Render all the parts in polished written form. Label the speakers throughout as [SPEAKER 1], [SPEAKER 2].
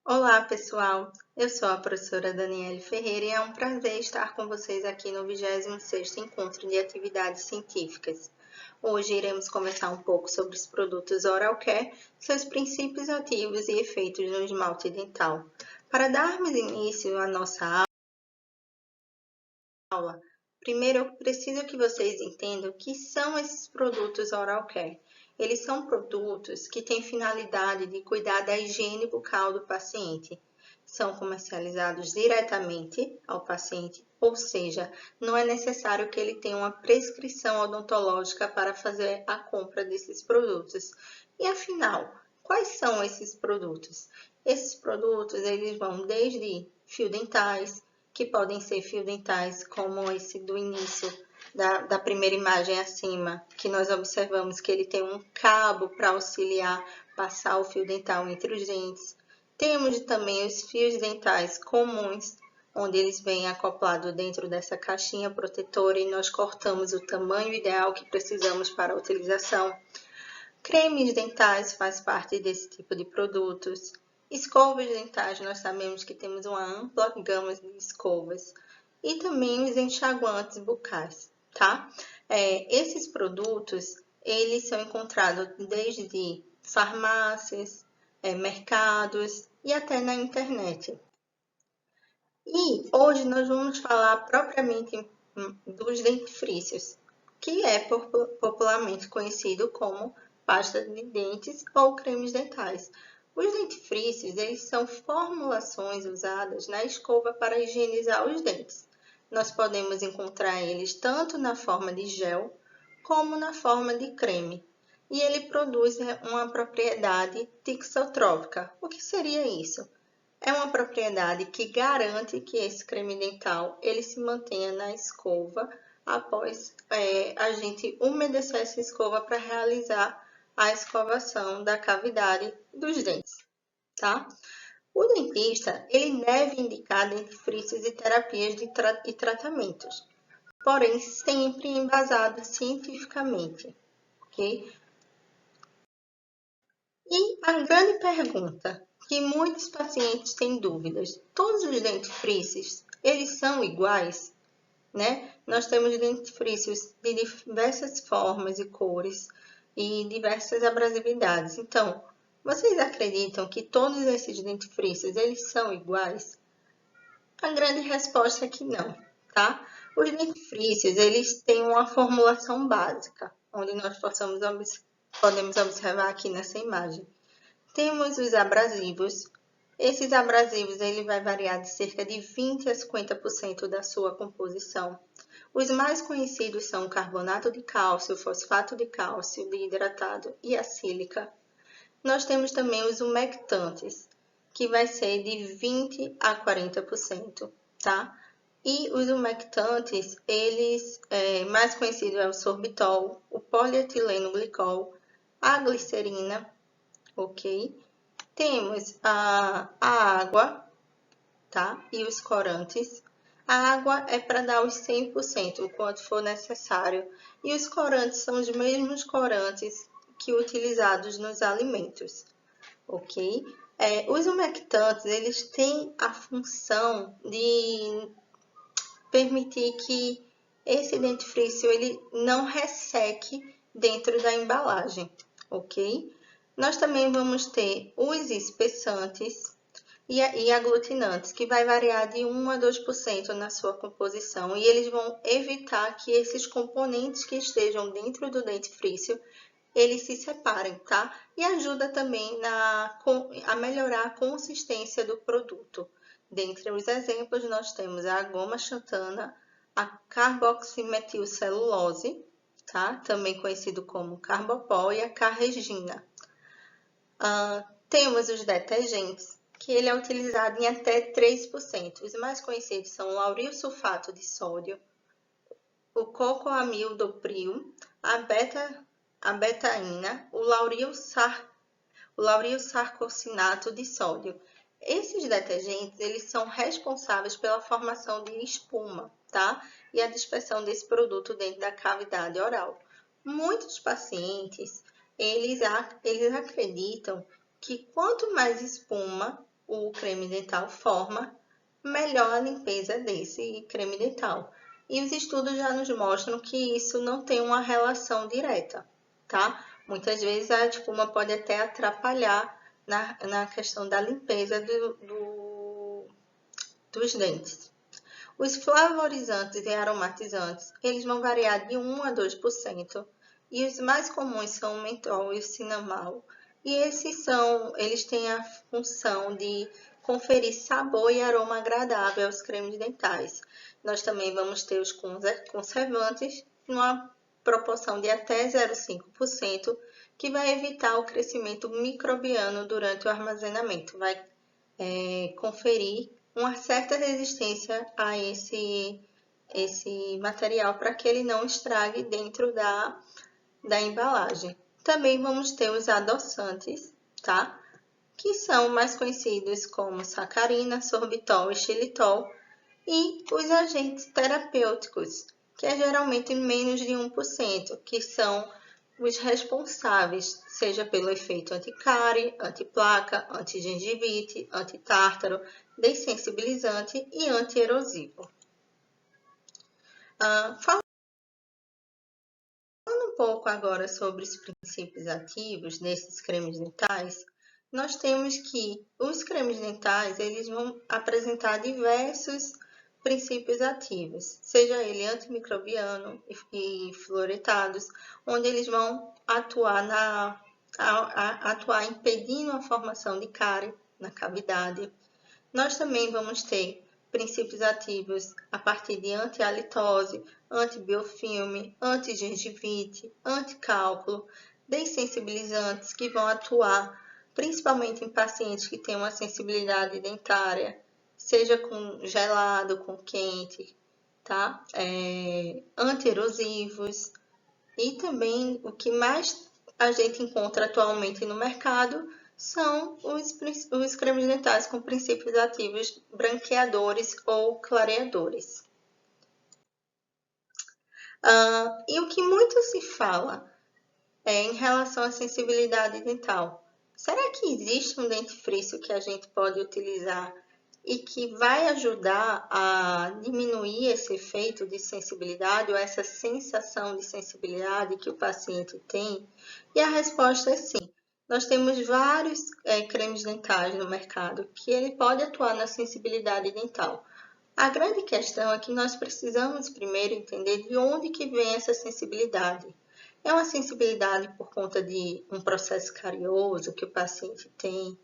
[SPEAKER 1] Olá, pessoal! Eu sou a professora Daniele Ferreira e é um prazer estar com vocês aqui no 26º Encontro de Atividades Científicas. Hoje iremos conversar um pouco sobre os produtos Oral Care, seus princípios ativos e efeitos no esmalte dental. Para darmos início à nossa aula, primeiro eu preciso que vocês entendam o que são esses produtos Oral Care. Eles são produtos que têm finalidade de cuidar da higiene bucal do paciente. São comercializados diretamente ao paciente, ou seja, não é necessário que ele tenha uma prescrição odontológica para fazer a compra desses produtos. E afinal, quais são esses produtos? Esses produtos eles vão desde fio dentais, que podem ser fio dentais como esse do início da primeira imagem acima, que nós observamos que ele tem um cabo para auxiliar passar o fio dental entre os dentes. Temos também os fios dentais comuns, onde eles vêm acoplados dentro dessa caixinha protetora e nós cortamos o tamanho ideal que precisamos para a utilização. Cremes dentais faz parte desse tipo de produtos. Escovas dentais, nós sabemos que temos uma ampla gama de escovas. E também os enxaguantes bucais, tá? Esses produtos, eles são encontrados desde farmácias, mercados e até na internet. E hoje nós vamos falar propriamente dos dentifrícios, que é popularmente conhecido como pasta de dentes ou cremes dentais. Os dentifrícios, eles são formulações usadas na escova para higienizar os dentes. Nós podemos encontrar eles tanto na forma de gel como na forma de creme. E ele produz uma propriedade tixotrópica. O que seria isso? É uma propriedade que garante que esse creme dental ele se mantenha na escova após a gente umedecer essa escova para realizar a escovação da cavidade dos dentes, tá? O dentista ele deve indicar dentifrícios e terapias e tratamentos, porém sempre embasado cientificamente, ok? E a grande pergunta que muitos pacientes têm dúvidas, todos os dentifrícios, eles são iguais, né? Nós temos dentifrícios de diversas formas e cores e diversas abrasividades. Então, vocês acreditam que todos esses dentifrícios, eles são iguais? A grande resposta é que não, tá? Os dentifrícios, eles têm uma formulação básica, onde nós podemos observar aqui nessa imagem. Temos os abrasivos. Esses abrasivos ele vai variar de cerca de 20 a 50% da sua composição. Os mais conhecidos são o carbonato de cálcio, o fosfato de cálcio, de hidratado e a sílica. Nós temos também os umectantes, que vai ser de 20 a 40%, tá? E os umectantes, eles, mais conhecido é o sorbitol, o polietileno glicol, a glicerina, ok? Temos a água, tá? E os corantes. A água é para dar os 100%, o quanto for necessário. E os corantes são os mesmos corantes que utilizados nos alimentos, ok? Os umectantes, eles têm a função de permitir que esse dentifrício ele não resseque dentro da embalagem, ok? Nós também vamos ter os espessantes e aglutinantes, que vai variar de 1 a 2% na sua composição, e eles vão evitar que esses componentes que estejam dentro do dentifrício eles se separem, tá? E ajuda também a melhorar a consistência do produto. Dentre os exemplos, nós temos a goma xantana, a carboximetilcelulose, tá? Também conhecido como carbopol, e a carregina. Temos os detergentes, que ele é utilizado em até 3%. Os mais conhecidos são o lauril sulfato de sódio, o cocoamildopril, a betaína, o lauril sarcosinato de sódio. Esses detergentes, eles são responsáveis pela formação de espuma, tá? E a dispersão desse produto dentro da cavidade oral. Muitos pacientes, eles acreditam que quanto mais espuma, o creme dental forma, melhor a limpeza desse creme dental. E os estudos já nos mostram que isso não tem uma relação direta, tá? Muitas vezes a espuma pode até atrapalhar na questão da limpeza dos dentes. Os flavorizantes e aromatizantes, eles vão variar de 1 a 2%, e os mais comuns são o mentol e o cinnamon. E eles têm a função de conferir sabor e aroma agradável aos cremes dentais. Nós também vamos ter os conservantes, numa proporção de até 0,5%, que vai evitar o crescimento microbiano durante o armazenamento, vai conferir uma certa resistência a esse material para que ele não estrague dentro da embalagem. Também vamos ter os adoçantes, tá? Que são mais conhecidos como sacarina, sorbitol e xilitol, e os agentes terapêuticos, que é geralmente menos de 1%, que são os responsáveis, seja pelo efeito anticárie, antiplaca, antigengivite, antitártaro, dessensibilizante e antierosivo. Falando um pouco agora sobre os princípios ativos desses cremes dentais, nós temos que os cremes dentais eles vão apresentar diversos princípios ativos, seja ele antimicrobiano e fluoretados, onde eles vão atuar atuar impedindo a formação de cárie na cavidade. Nós também vamos ter princípios ativos a partir de anti-halitose, antibiofilme, antigengivite, anticálculo, dessensibilizantes que vão atuar principalmente em pacientes que têm uma sensibilidade dentária, seja com gelado, com quente, tá? Antierosivos. E também o que mais a gente encontra atualmente no mercado são os cremes dentais com princípios ativos branqueadores ou clareadores. E o que muito se fala em relação à sensibilidade dental. Será que existe um dentifrício que a gente pode utilizar e que vai ajudar a diminuir esse efeito de sensibilidade ou essa sensação de sensibilidade que o paciente tem? E a resposta é sim. Nós temos vários cremes dentais no mercado que ele pode atuar na sensibilidade dental. A grande questão é que nós precisamos primeiro entender de onde que vem essa sensibilidade. É uma sensibilidade por conta de um processo carioso que o paciente tem?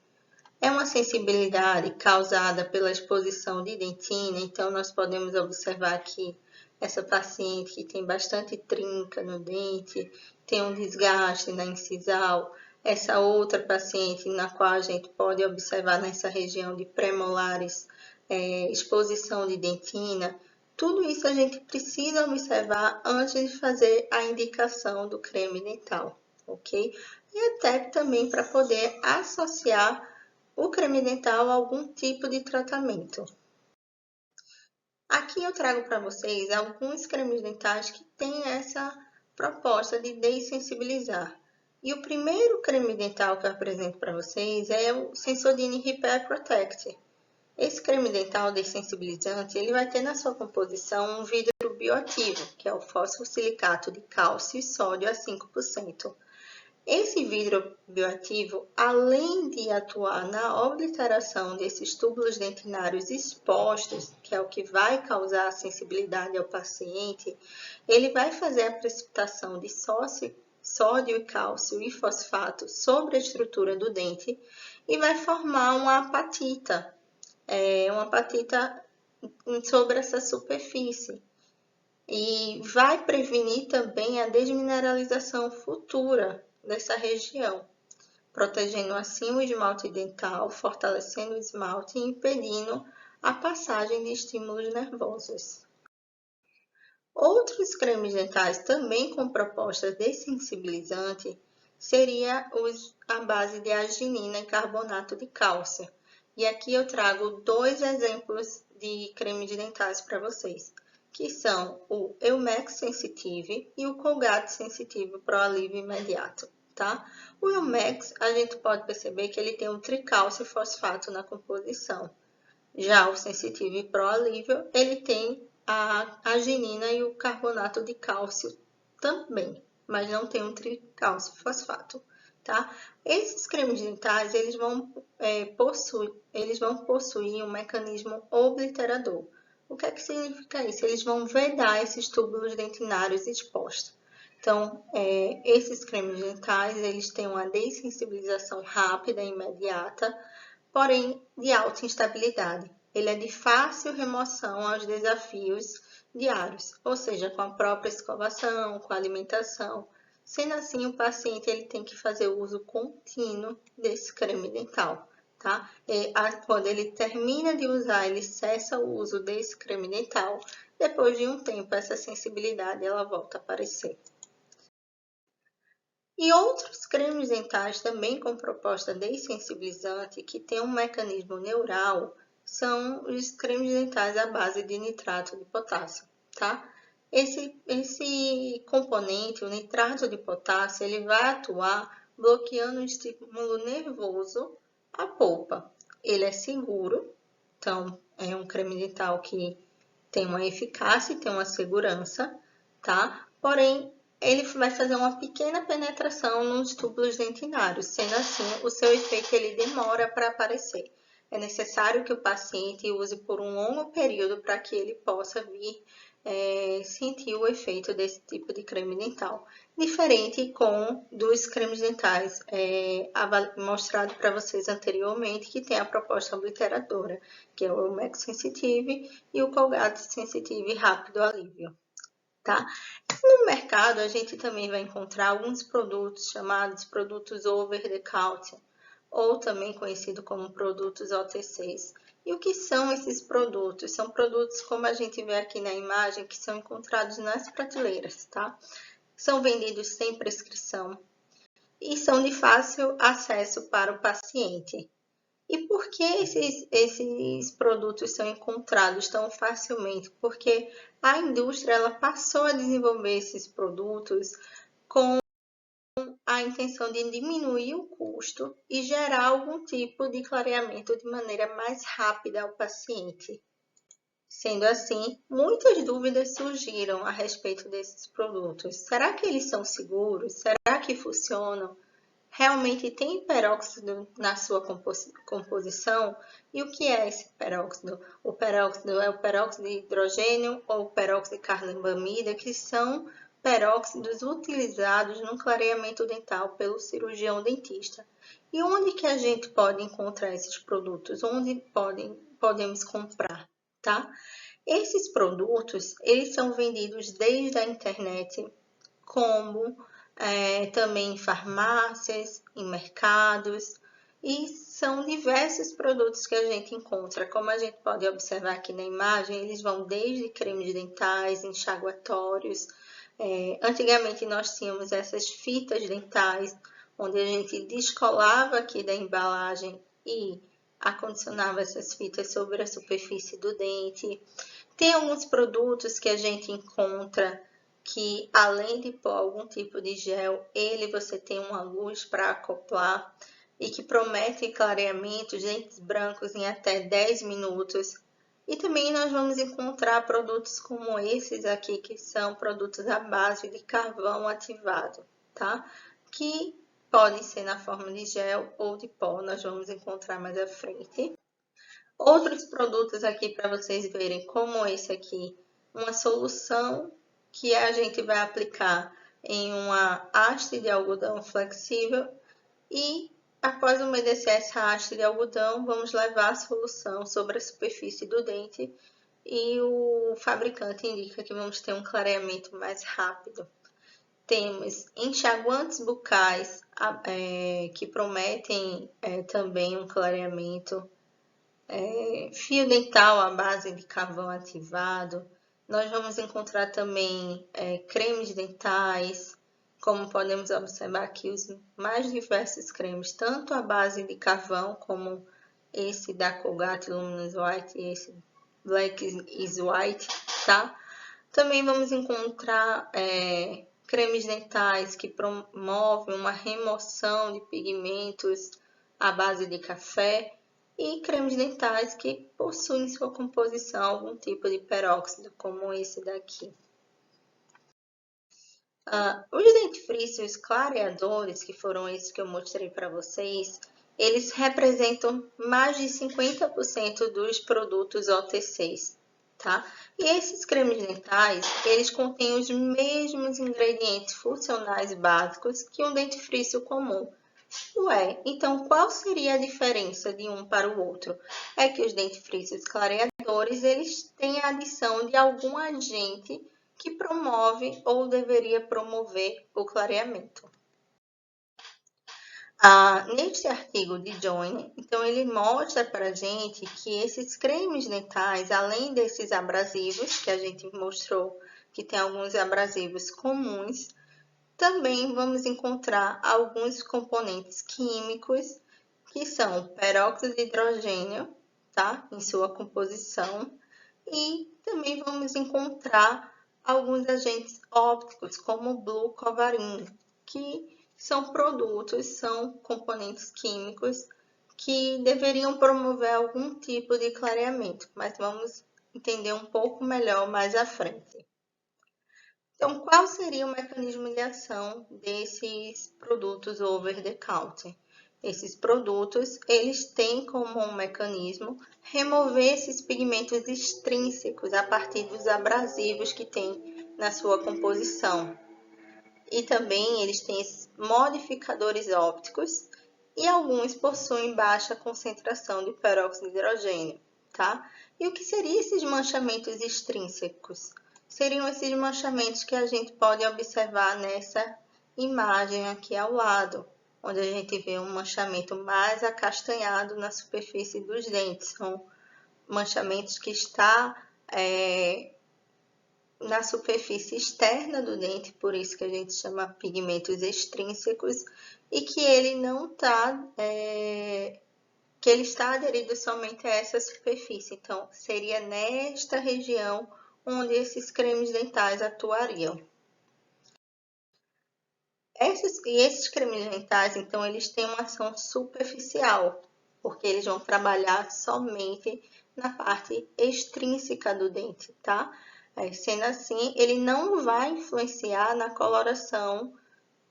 [SPEAKER 1] É uma sensibilidade causada pela exposição de dentina, então nós podemos observar que essa paciente que tem bastante trinca no dente, tem um desgaste na incisal, essa outra paciente na qual a gente pode observar nessa região de premolares, exposição de dentina. Tudo isso a gente precisa observar antes de fazer a indicação do creme dental, ok? E até também para poder associar o creme dental a algum tipo de tratamento. Aqui eu trago para vocês alguns cremes dentais que têm essa proposta de dessensibilizar. E o primeiro creme dental que eu apresento para vocês é o Sensodyne Repair Protect. Esse creme dental dessensibilizante, ele vai ter na sua composição um vidro bioativo, que é o fosfosilicato de cálcio e sódio a 5%. Esse vidro bioativo, além de atuar na obliteração desses túbulos dentinários expostos, que é o que vai causar a sensibilidade ao paciente, ele vai fazer a precipitação de sódio e cálcio e fosfato sobre a estrutura do dente e vai formar uma apatita sobre essa superfície. E vai prevenir também a desmineralização futura dessa região, protegendo assim o esmalte dental, fortalecendo o esmalte e impedindo a passagem de estímulos nervosos. Outros cremes dentais também com proposta dessensibilizante seria a base de arginina e carbonato de cálcio. E aqui eu trago dois exemplos de cremes dentais para vocês, que são o Elmex Sensitive e o Colgate Sensitive Pro Alívio Imediato. tá? O Elmex, a gente pode perceber que ele tem um tricálcio fosfato na composição. Já o Sensitive Pro Alívio, ele tem a arginina e o carbonato de cálcio também, mas não tem um tricálcio fosfato, tá? Esses cremes dentais, eles vão possuir um mecanismo obliterador. O que é que significa isso? Eles vão vedar esses túbulos dentinários expostos. Então, esses cremes dentais, eles têm uma dessensibilização rápida e imediata, porém de alta instabilidade. Ele é de fácil remoção aos desafios diários, ou seja, com a própria escovação, com a alimentação. Sendo assim, o paciente ele tem que fazer o uso contínuo desse creme dental, tá? Quando ele termina de usar, ele cessa o uso desse creme dental. Depois de um tempo, essa sensibilidade ela volta a aparecer. E outros cremes dentais também com proposta dessensibilizante que tem um mecanismo neural são os cremes dentais à base de nitrato de potássio, tá? Esse componente, o nitrato de potássio, ele vai atuar bloqueando o estímulo nervoso à polpa. Ele é seguro, então é um creme dental que tem uma eficácia e tem uma segurança, tá? Porém, ele vai fazer uma pequena penetração nos túbulos dentinários, sendo assim, o seu efeito ele demora para aparecer. É necessário que o paciente use por um longo período para que ele possa vir sentir o efeito desse tipo de creme dental. Diferente dos cremes dentais mostrado para vocês anteriormente, que tem a proposta obliteradora, que é o Elmex Sensitive e o Colgate Sensitive Rápido Alívio. Tá? No mercado, a gente também vai encontrar alguns produtos chamados produtos over the counter, ou também conhecido como produtos OTCs. E o que são esses produtos? São produtos, como a gente vê aqui na imagem, que são encontrados nas prateleiras, tá? São vendidos sem prescrição e são de fácil acesso para o paciente. E por que esses produtos são encontrados tão facilmente? Porque a indústria ela passou a desenvolver esses produtos com a intenção de diminuir o custo e gerar algum tipo de clareamento de maneira mais rápida ao paciente. Sendo assim, muitas dúvidas surgiram a respeito desses produtos. Será que eles são seguros? Será que funcionam? Realmente tem peróxido na sua composição? E o que é esse peróxido? O peróxido é o peróxido de hidrogênio ou o peróxido de carbamida, que são peróxidos utilizados no clareamento dental pelo cirurgião dentista. E onde que a gente pode encontrar esses produtos? Onde podemos comprar, tá? Esses produtos, eles são vendidos desde a internet como também em farmácias, em mercados, e são diversos produtos que a gente encontra. Como a gente pode observar aqui na imagem, eles vão desde cremes dentais, enxaguatórios. Antigamente nós tínhamos essas fitas dentais, onde a gente descolava aqui da embalagem e acondicionava essas fitas sobre a superfície do dente. Tem alguns produtos que a gente encontra que além de pôr algum tipo de gel, você tem uma luz para acoplar e que promete clareamento, dentes brancos em até 10 minutos. E também nós vamos encontrar produtos como esses aqui, que são produtos à base de carvão ativado, tá? Que podem ser na forma de gel ou de pó, nós vamos encontrar mais à frente. Outros produtos aqui para vocês verem, como esse aqui, uma solução que a gente vai aplicar em uma haste de algodão flexível e após umedecer essa haste de algodão, vamos levar a solução sobre a superfície do dente e o fabricante indica que vamos ter um clareamento mais rápido. Temos enxaguantes bucais que prometem também um clareamento, fio dental à base de carvão ativado. Nós vamos encontrar também cremes dentais, como podemos observar aqui os mais diversos cremes, tanto à base de carvão, como esse da Colgate Luminous White e esse Black is White, tá? Também vamos encontrar cremes dentais que promovem uma remoção de pigmentos à base de café e cremes dentais que possuem em sua composição algum tipo de peróxido, como esse daqui. Os dentifrícios clareadores, que foram esses que eu mostrei para vocês, eles representam mais de 50% dos produtos OTCs, tá? E esses cremes dentais, eles contêm os mesmos ingredientes funcionais básicos que um dentifrício comum. Ué, então qual seria a diferença de um para o outro? É que os dentifrícios clareadores, eles têm a adição de algum agente que promove ou deveria promover o clareamento. Neste artigo de Joyner, então ele mostra para a gente que esses cremes dentais, além desses abrasivos, que a gente mostrou que tem alguns abrasivos comuns, também vamos encontrar alguns componentes químicos que são peróxido de hidrogênio, tá? Em sua composição, e também vamos encontrar alguns agentes ópticos, como o glucovarin, que são produtos, são componentes químicos que deveriam promover algum tipo de clareamento, mas vamos entender um pouco melhor mais à frente. Então, qual seria o mecanismo de ação desses produtos over the counter? Esses produtos, eles têm como um mecanismo remover esses pigmentos extrínsecos a partir dos abrasivos que tem na sua composição. E também eles têm esses modificadores ópticos e alguns possuem baixa concentração de peróxido de hidrogênio, tá? E o que seriam esses manchamentos extrínsecos? Seriam esses manchamentos que a gente pode observar nessa imagem aqui ao lado, onde a gente vê um manchamento mais acastanhado na superfície dos dentes. São manchamentos que estão na superfície externa do dente, por isso que a gente chama pigmentos extrínsecos, e que ele não está, que ele está aderido somente a essa superfície. Então, seria nesta região onde esses cremes dentais atuariam. Esses cremes dentais, então, eles têm uma ação superficial, porque eles vão trabalhar somente na parte extrínseca do dente, tá? Sendo assim, ele não vai influenciar na coloração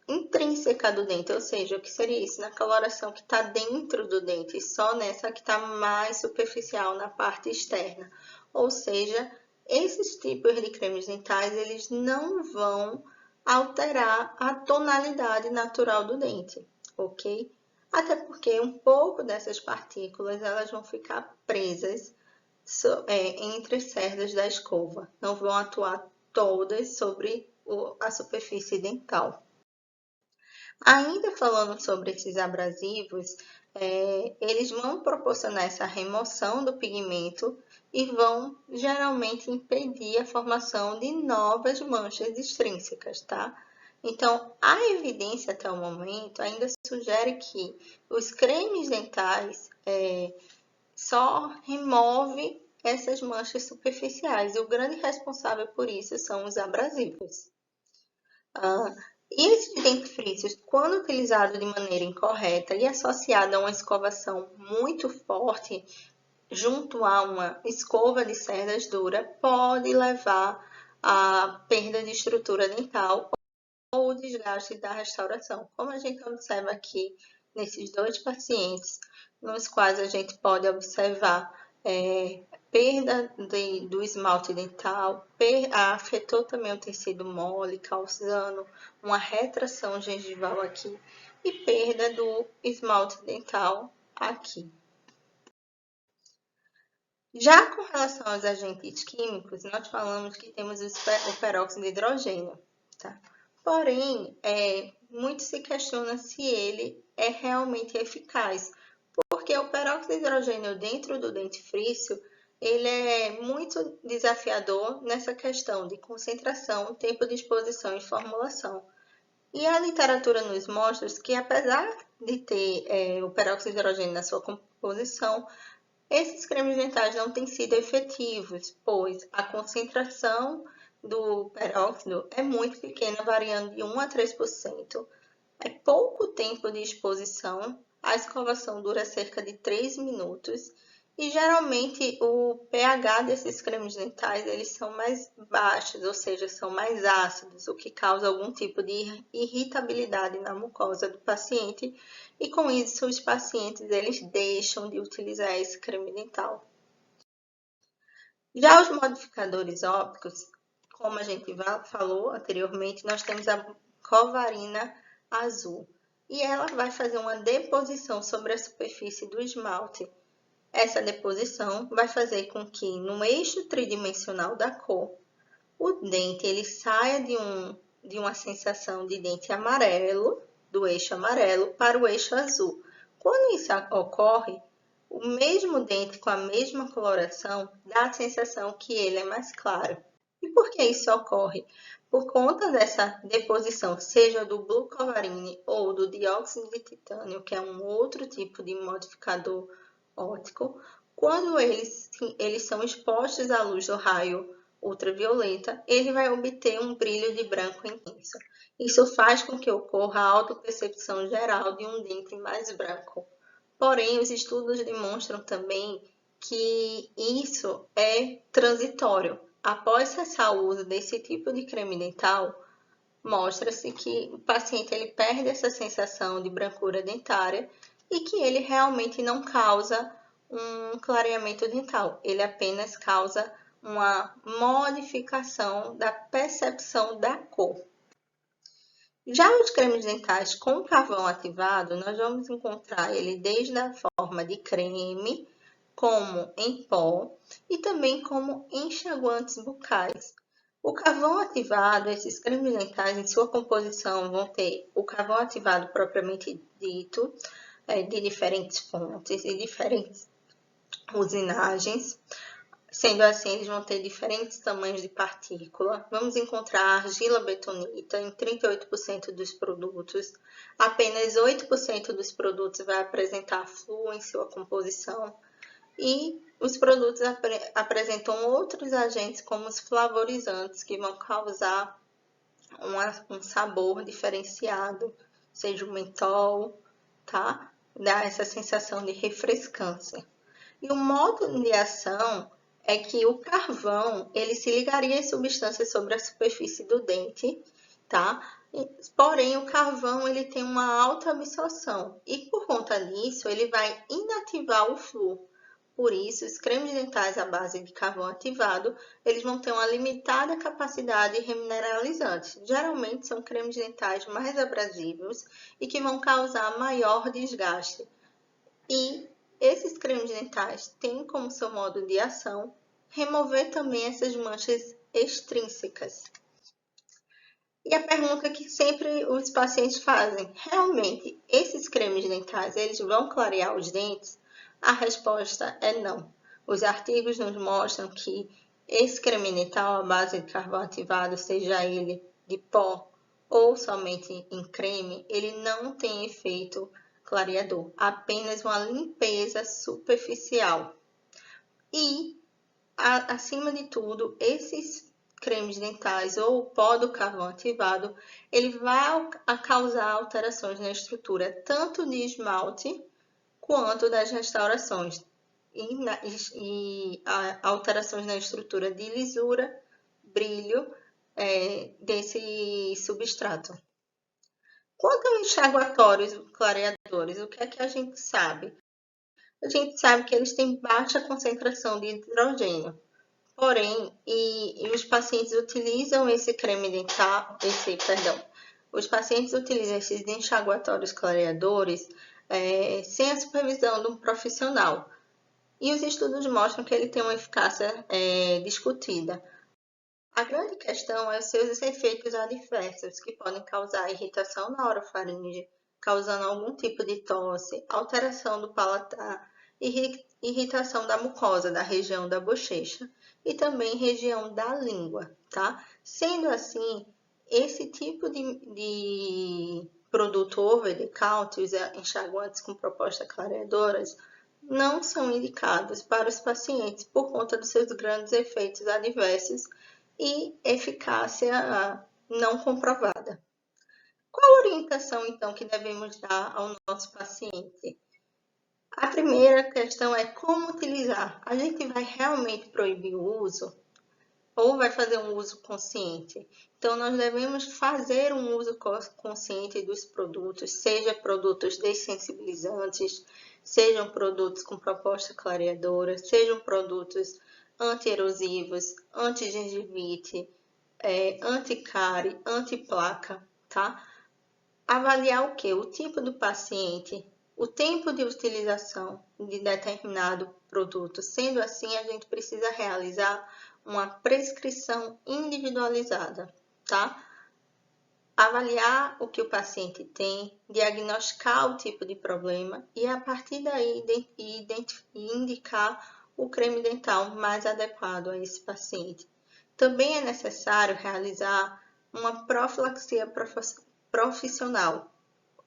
[SPEAKER 1] intrínseca do dente, ou seja, o que seria isso? Na coloração que está dentro do dente, só nessa que está mais superficial na parte externa. Ou seja, esses tipos de cremes dentais, eles não vão alterar a tonalidade natural do dente, ok? Até porque um pouco dessas partículas, elas vão ficar presas entre as cerdas da escova, não vão atuar todas sobre a superfície dental. Ainda falando sobre esses abrasivos, eles vão proporcionar essa remoção do pigmento e vão geralmente impedir a formação de novas manchas extrínsecas, tá? Então, a evidência até o momento ainda sugere que os cremes dentais só removem essas manchas superficiais e o grande responsável por isso são os abrasivos. E esses dentifrícios, quando utilizado de maneira incorreta e associado a uma escovação muito forte, junto a uma escova de cerdas dura, pode levar à perda de estrutura dental ou desgaste da restauração, como a gente observa aqui nesses dois pacientes, nos quais a gente pode observar perda do esmalte dental, afetou também o tecido mole, causando uma retração gengival aqui e perda do esmalte dental aqui. Já com relação aos agentes químicos, nós falamos que temos o peróxido de hidrogênio, tá? Porém, muito se questiona se ele é realmente eficaz, porque o peróxido de hidrogênio dentro do dentifrício, ele é muito desafiador nessa questão de concentração, tempo de exposição e formulação. E a literatura nos mostra que, apesar de ter o peróxido de hidrogênio na sua composição, esses cremes dentais não têm sido efetivos, pois a concentração do peróxido é muito pequena, variando de 1 a 3%. É pouco tempo de exposição, a escovação dura cerca de 3 minutos e geralmente o pH desses cremes dentais eles são mais baixos, ou seja, são mais ácidos, o que causa algum tipo de irritabilidade na mucosa do paciente e com isso os pacientes eles deixam de utilizar esse creme dental. Já os modificadores ópticos, como a gente falou anteriormente, nós temos a Covarina azul e ela vai fazer uma deposição sobre a superfície do esmalte. Essa deposição vai fazer com que no eixo tridimensional da cor, o dente ele saia de uma sensação de dente amarelo, do eixo amarelo, para o eixo azul. Quando isso ocorre, o mesmo dente com a mesma coloração dá a sensação que ele é mais claro. E por que isso ocorre? Por conta dessa deposição, seja do glucovarine ou do dióxido de titânio, que é um outro tipo de modificador óptico, quando eles são expostos à luz do raio ultravioleta, ele vai obter um brilho de branco intenso. Isso faz com que ocorra a autopercepção geral de um dente mais branco. Porém, os estudos demonstram também que isso é transitório. Após cessar o uso desse tipo de creme dental, mostra-se que o paciente ele perde essa sensação de brancura dentária e que ele realmente não causa um clareamento dental, ele apenas causa uma modificação da percepção da cor. Já os cremes dentais com carvão ativado, nós vamos encontrar ele desde a forma de creme, como em pó e também como enxaguantes bucais. O carvão ativado, esses cremes dentais em sua composição vão ter o carvão ativado propriamente dito, de diferentes fontes e diferentes usinagens. Sendo assim, eles vão ter diferentes tamanhos de partícula. Vamos encontrar argila bentonita em 38% dos produtos. Apenas 8% dos produtos vai apresentar flúor em sua composição. E os produtos apresentam outros agentes, como os flavorizantes, que vão causar um sabor diferenciado, seja o mentol, tá? Dá essa sensação de refrescância. E o modo de ação é que o carvão, ele se ligaria às substâncias sobre a superfície do dente, tá? Porém, o carvão, ele tem uma alta absorção e, por conta disso, ele vai inativar o flúor. Por isso, os cremes dentais à base de carvão ativado, eles vão ter uma limitada capacidade remineralizante. Geralmente, são cremes dentais mais abrasivos e que vão causar maior desgaste. E esses cremes dentais têm como seu modo de ação remover também essas manchas extrínsecas. E a pergunta que sempre os pacientes fazem, realmente, esses cremes dentais, eles vão clarear os dentes? A resposta é não. Os artigos nos mostram que esse creme dental à base de carvão ativado, seja ele de pó ou somente em creme, ele não tem efeito clareador, apenas uma limpeza superficial. E, acima de tudo, esses cremes dentais ou o pó do carvão ativado, ele vai causar alterações na estrutura tanto de esmalte quanto das restaurações e alterações na estrutura de lisura, brilho desse substrato. Quanto aos enxaguatórios clareadores, o que é que a gente sabe? A gente sabe que eles têm baixa concentração de hidrogênio. Porém, os pacientes utilizam esse creme dental, os pacientes utilizam esses enxaguatórios clareadores sem a supervisão de um profissional. E os estudos mostram que ele tem uma eficácia discutida. A grande questão é os seus efeitos adversos, que podem causar irritação na orofaringe, causando algum tipo de tosse, alteração do paladar, irritação da mucosa da região da bochecha e também região da língua, tá? Sendo assim, esse tipo de produto over the counter, os enxaguantes com propostas clareadoras, não são indicados para os pacientes por conta dos seus grandes efeitos adversos e eficácia não comprovada. Qual a orientação, então, que devemos dar ao nosso paciente? A primeira questão é como utilizar. A gente vai realmente proibir o uso ou vai fazer um uso consciente? Então, nós devemos fazer um uso consciente dos produtos, seja produtos dessensibilizantes, sejam produtos com proposta clareadora, sejam produtos anti-erosivos, anti-gengivite, anti-cárie, anti-placa, tá? Avaliar o quê? O tipo do paciente, o tempo de utilização de determinado produto. Sendo assim, a gente precisa realizar uma prescrição individualizada, tá? Avaliar o que o paciente tem, diagnosticar o tipo de problema e, a partir daí, indicar o creme dental mais adequado a esse paciente. Também é necessário realizar uma profilaxia profissional.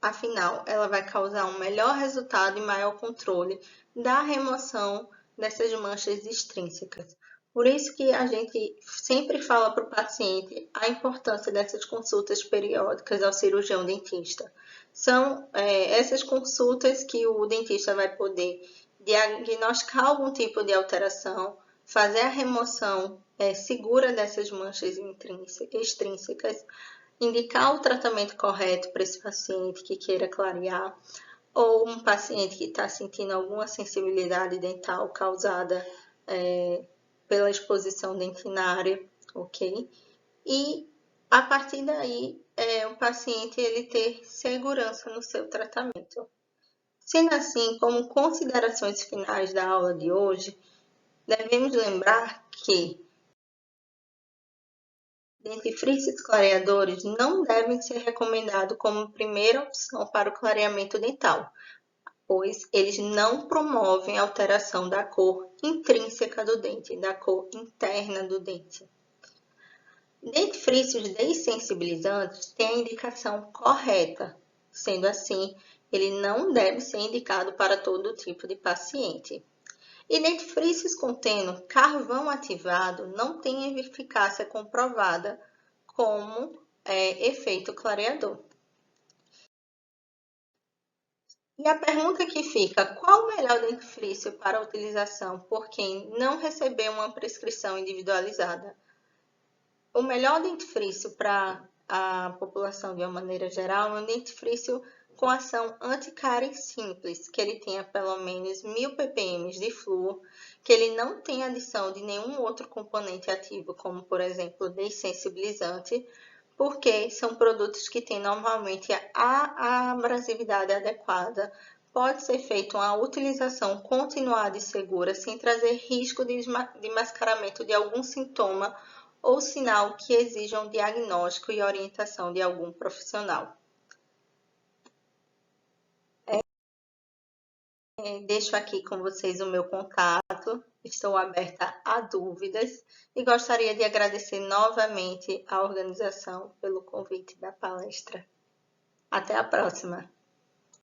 [SPEAKER 1] Afinal, ela vai causar um melhor resultado e maior controle da remoção dessas manchas extrínsecas. Por isso que a gente sempre fala para o paciente a importância dessas consultas periódicas ao cirurgião dentista. São essas consultas que o dentista vai poder diagnosticar algum tipo de alteração, fazer a remoção segura dessas manchas extrínsecas, indicar o tratamento correto para esse paciente que queira clarear, ou um paciente que está sentindo alguma sensibilidade dental causada pela exposição dentinária, ok? E a partir daí, o paciente ele ter segurança no seu tratamento. Sendo assim, como considerações finais da aula de hoje, devemos lembrar que dentifrícios clareadores não devem ser recomendados como primeira opção para o clareamento dental, pois eles não promovem alteração da cor intrínseca do dente, da cor interna do dente. Dentifrícios dessensibilizantes têm a indicação correta, sendo assim, ele não deve ser indicado para todo tipo de paciente. E dentifrícios contendo carvão ativado não têm eficácia comprovada como efeito clareador. E a pergunta que fica, qual o melhor dentifrício para a utilização por quem não recebeu uma prescrição individualizada? O melhor dentifrício para a população de uma maneira geral é um dentifrício com ação anticárie simples, que ele tenha pelo menos 1000 ppm de flúor, que ele não tenha adição de nenhum outro componente ativo, como por exemplo dessensibilizante, porque são produtos que têm normalmente a abrasividade adequada. Pode ser feita uma utilização continuada e segura sem trazer risco de mascaramento de algum sintoma ou sinal que exijam diagnóstico e orientação de algum profissional. Deixo aqui com vocês o meu contato, estou aberta a dúvidas e gostaria de agradecer novamente à organização pelo convite da palestra. Até a próxima!